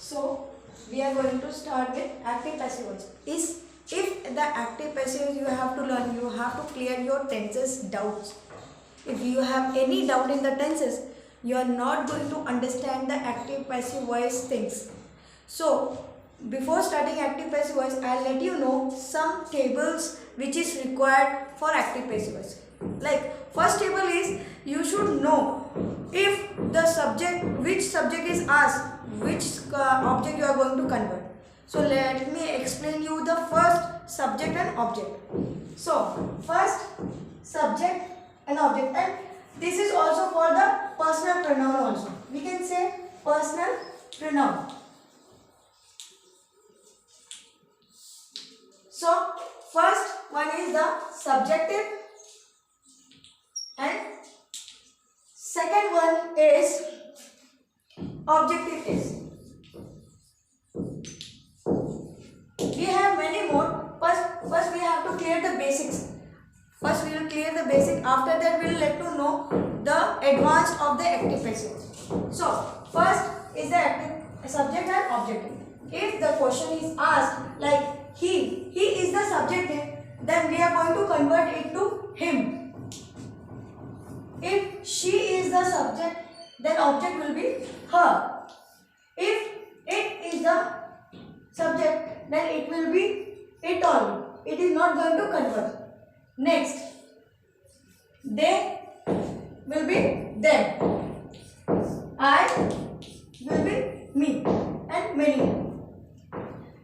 So we are going to start with active passive voice. If the active passive you have to learn, you have to clear your tenses doubts. If you have any doubt in the tenses, you are not going to understand the active passive voice things. So before starting active passive voice, I'll let you know some tables which is required for active passive voice. Like first table is, you should know if the subject, which subject is asked, which object you are going to convert. So let me explain you the first subject and object. So first subject and object, and this is also for the personal pronoun also. We can say personal pronoun. So first one is the subjective and second one is objective is. We have many more. First we have to clear the basics. First we will clear the basic. After that we will let you know the advanced of the active passive. So first is the active subject and objective. If the question is asked like he is the subject, then we are going to convert it to him. If she is the subject, then object will be her. If it is the subject, then it will be it only. It is not going to convert. Next, they will be them. I will be me, and many.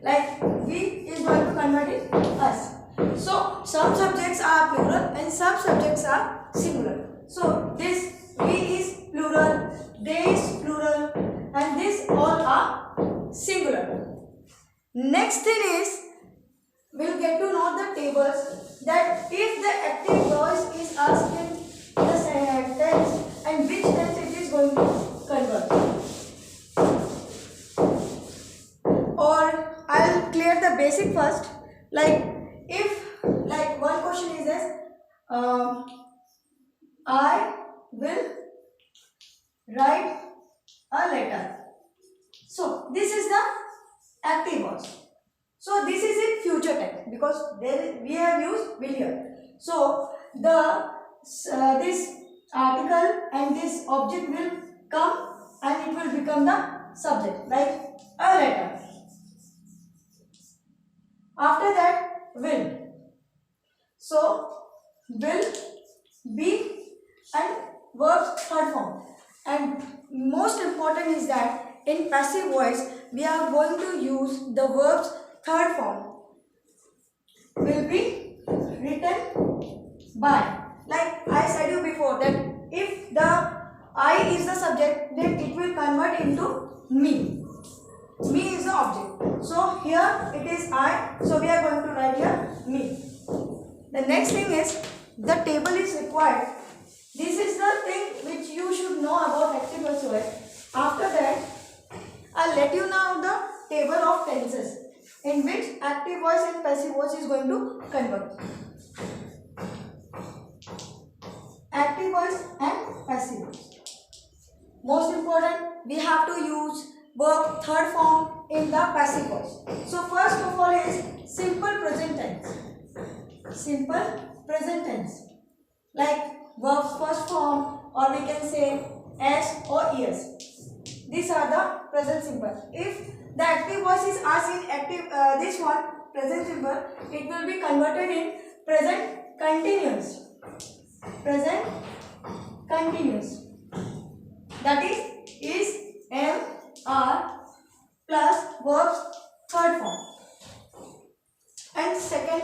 Like we is going to convert it us. So some subjects are plural and some subjects are singular. So this we is plural, they is plural, and this all are singular. Next thing is, we'll get to know the tables, that if the active voice is asked in the tense, and which tense it is going to convert. Or I'll clear the basic first. Like if, like one question is this, I will write a letter. So this is the active voice. So this is in future tense because there we have used will here. So the this article and this object will come and it will become the subject, like a letter. After that, will. So will, be, and verbs third form. And most important is that in passive voice we are going to use the verbs third form. Will be written by. Like I said you before that if the I is the subject, then it will convert into me. Me is the object. So here it is I. So we are going to write here me. The next thing is, the table is required. This is the thing which you should know about active passive voice. After that, I'll let you know the table of tenses in which active voice and passive voice is going to convert. Active voice and passive voice. Most important, we have to use verb third form in the passive voice. So first of all is simple present tense. Simple present tense. Like verbs first form, or we can say s or es. These are the present simple. If the active voice is asked in active this one present simple, it will be converted in present continuous. Present continuous. That is am, are plus verbs third form. And second,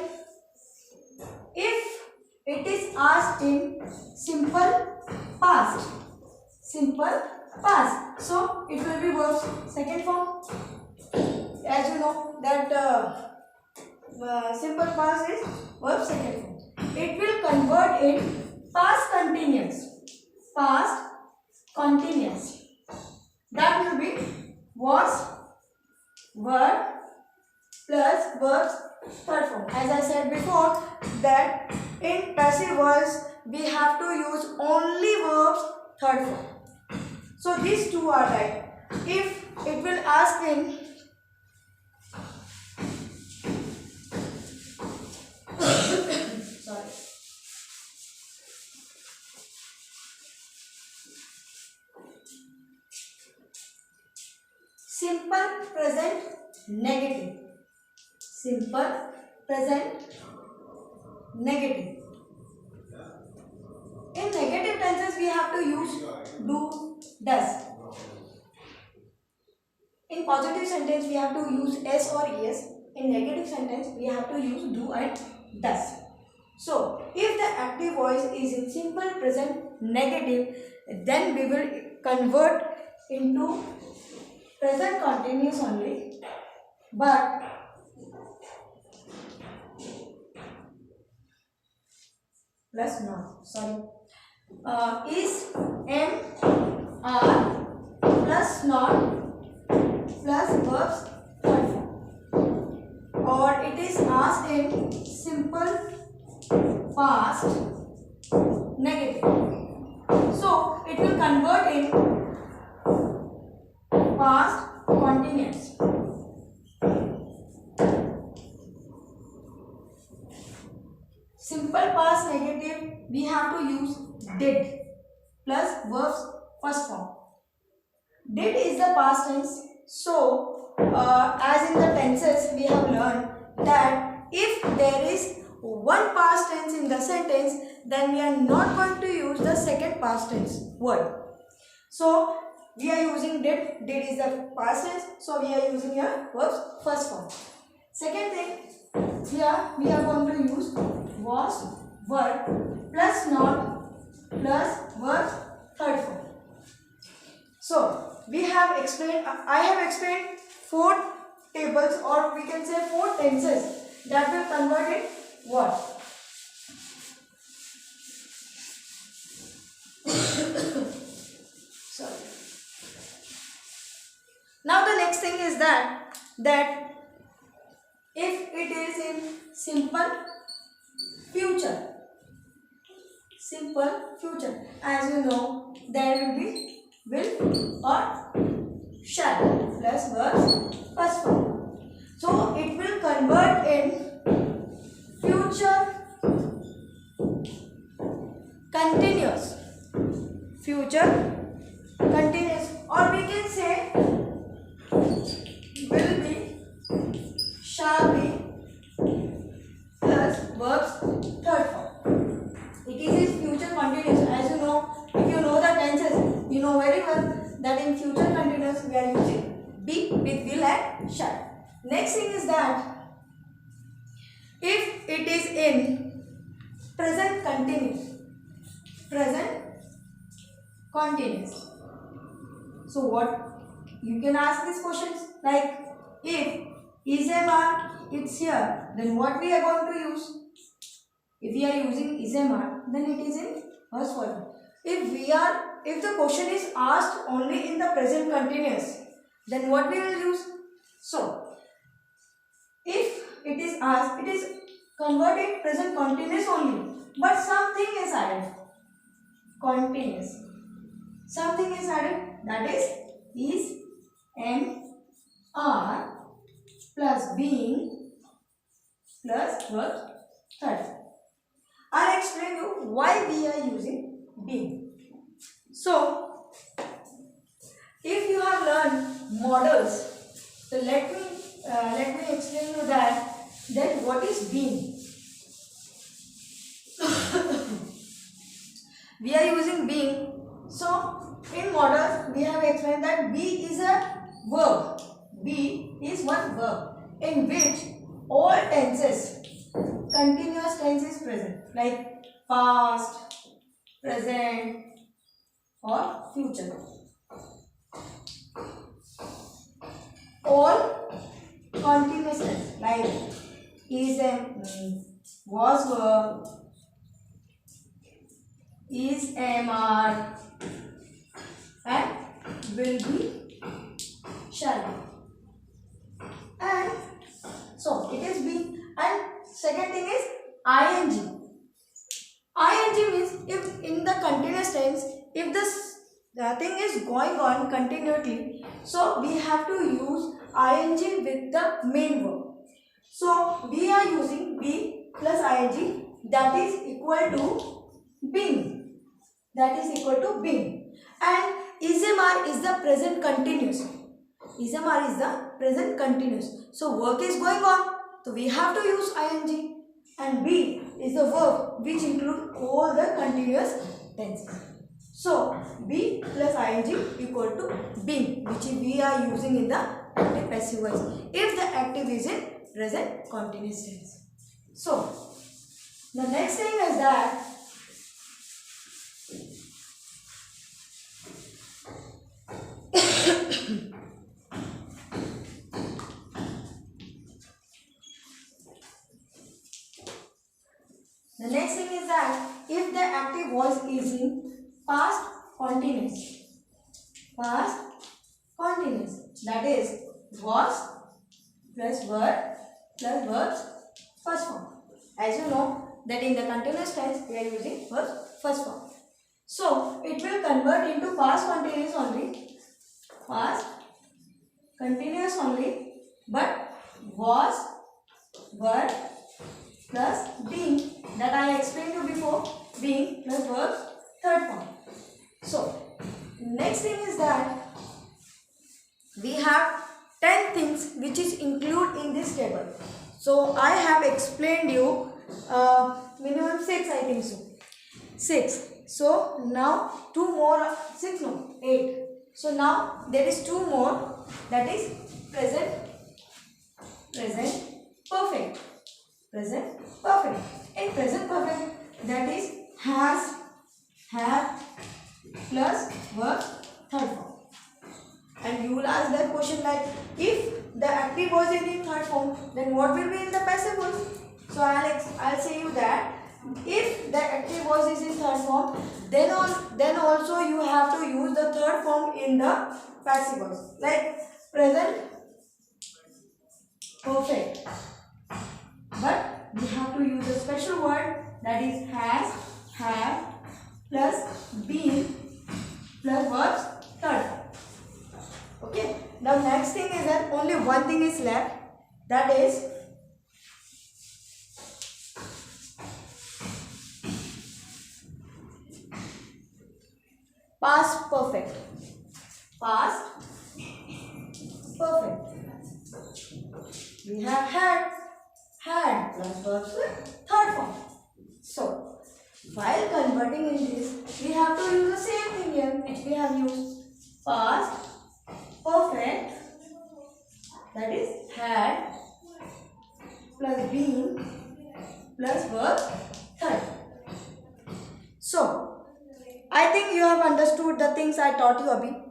if it is asked in simple past. Simple past. So it will be verbs second form. As you know that simple past is verb second form. It will convert in past continuous. Past continuous. That will be was, were plus verbs third form. As I said before that in passive voice we have to use only verbs third form. So these two are right. If it will asked in sorry, simple present negative. Simple present negative. In negative tenses we have to use do, does. In positive sentence we have to use s or es. In negative sentence we have to use do and does. So if the active voice is in simple present negative, then we will convert into present continuous only, but plus not, sorry, is am, are plus not plus verbs third form, or it is asked in simple past negative. So it will convert in past continuous. Simple past negative we have to use did plus verbs first form. Did is the past tense. So as in the tenses we have learned that if there is one past tense in the sentence, then we are not going to use the second past tense word. So we are using did. Did is the past tense, so we are using here verbs first form. Second thing, here we are going to use was verb plus not plus verbs third form. So we have explained, I have explained 4 tables, or we can say 4 tenses that will convert it what? Sorry. Now the next thing is that if it is in simple future, as you know, there will be will or shall plus verbs first form. So it will convert in future continuous. Future continuous, or we can say will be, shall be plus verbs third form. It is in future continuous. As you know, if you know the tenses, you know very well that in future continuous we are using be with will and shall. Next thing is that if it is in present continuous, so what you can ask these questions, like if is am are it's here, then what we are going to use? If we are using is am are, then it is in first form. If the question is asked only in the present continuous, then what we will use? So if it is asked, it is converted present continuous only, but something is added. Continuous. Something is added, that is am, are plus being plus verb third. I'll explain you why we are using being. So if you have learned models, so let me explain you that what is being. We are using being. So in models we have explained that be is a verb. Be is one verb in which all tenses, continuous tense is present, like past, present or future. All continuous tense like is am, was verb, is am are and will be shall be. And so it is being. And second thing is ing. Ing means if in the continuous tense, if the thing is going on continuously, so we have to use ing with the main verb. So we are using be plus ing, that is equal to been. That is equal to been. And ismr is the present continuous. Ismr is the present continuous. So work is going on, so we have to use ing. And be is the verb which include all the continuous tenses. So be plus ing equal to been, which we are using in the active passive voice if the active is in present continuous tense. So the next thing is that if the active voice is in past continuous, that is was plus verb plus verbs first form. As you know that in the continuous tense we are using verb first form. So it will convert into past continuous only, but was, were plus being, that I explained you before, being plus verb third form. So next thing is that we have 10 things which is included in this table. So I have explained you minimum 6, I think so. 6. So now 2 more, 6 no, 8. So now there is 2 more, that is present perfect. In present perfect, that is has, have plus verb third form. And you will ask that question like, if the active voice is in third form, then what will be in the passive voice? So I'll say you that if the active voice is in third form, then also you have to use the third form in the passive voice, like present perfect. But we have to use a special word, that is has, have plus been plus verbs third form. Okay. Now next thing is that only one thing is left, that is past perfect. We have had plus verbs third form. So while converting in this, we have to use the same thing here which we have used, past perfect, that is had plus been plus verb third. So I think you have understood the things I taught you, Abhi.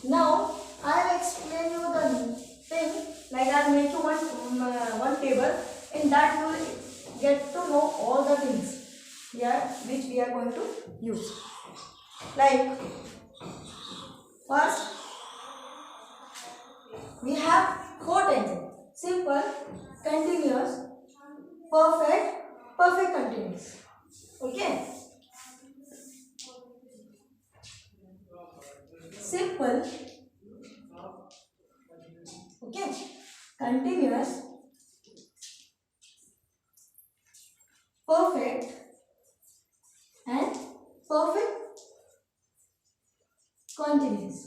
Now I will explain you the thing, like I will make you one table. In that you will get to know all the things here which we are going to use. Like first we have 4 tenses: simple, continuous, perfect continuous. Okay. Simple, okay, continuous, perfect, and perfect continuous.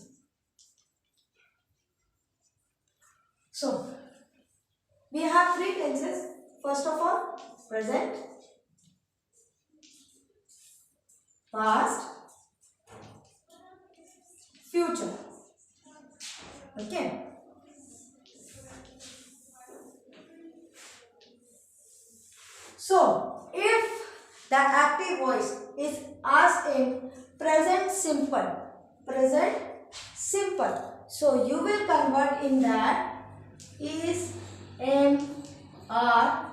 So we have 3 tenses. First of all, present, past, future. Okay. So if the active voice is asked in present simple, so you will convert in that is, am, are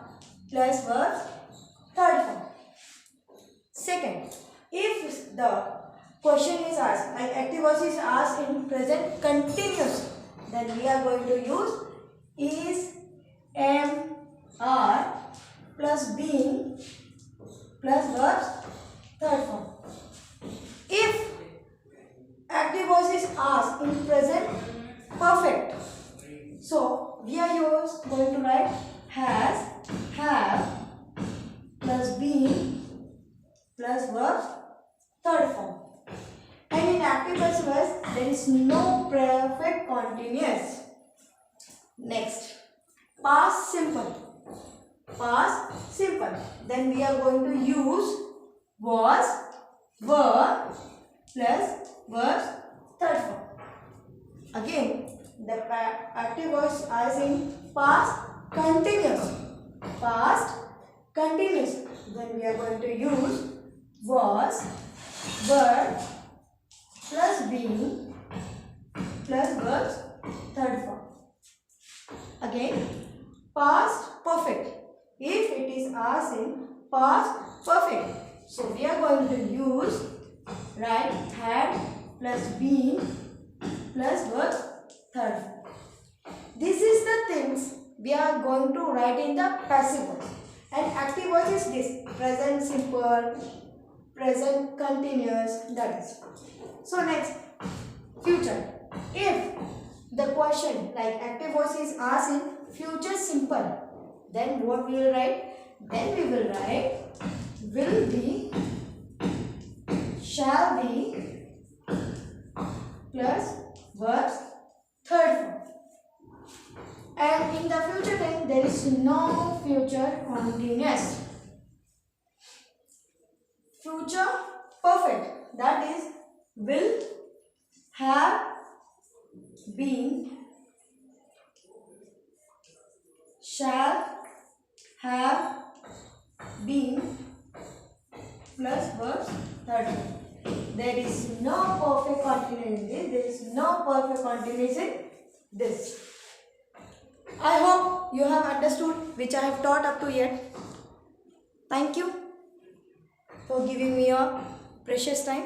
plus verbs third form. Second, if the question is asked, like active voice is asked in present continuous, then we are going to use is, am, are plus being plus verbs third form. If active voice is asked in present perfect, so we are going to write has, have plus been plus verb third form. And in active voice there is no perfect continuous. Next, past simple. Past simple. Then we are going to use was, were plus verbs third form. Again, the active voice as in past continuous. Past continuous. Then we are going to use was, were plus been plus verbs third form. Again, past perfect. If it is asked in past perfect, so we are going to use right had plus been plus verb third form. This is the things we are going to write in the passive voice. And active voice is this: present simple, present continuous, that is. So next, future. If the question like active voice is asked in future simple, then what we will write? Then we will write will be, shall be plus verbs third form. And in the future tense there is no future continuous. Future perfect, that is will, have, been, shall have been plus verbs third form. There is no perfect continuous in this. There is no perfect continuous in this. I hope you have understood which I have taught up to yet. Thank you for giving me your precious time.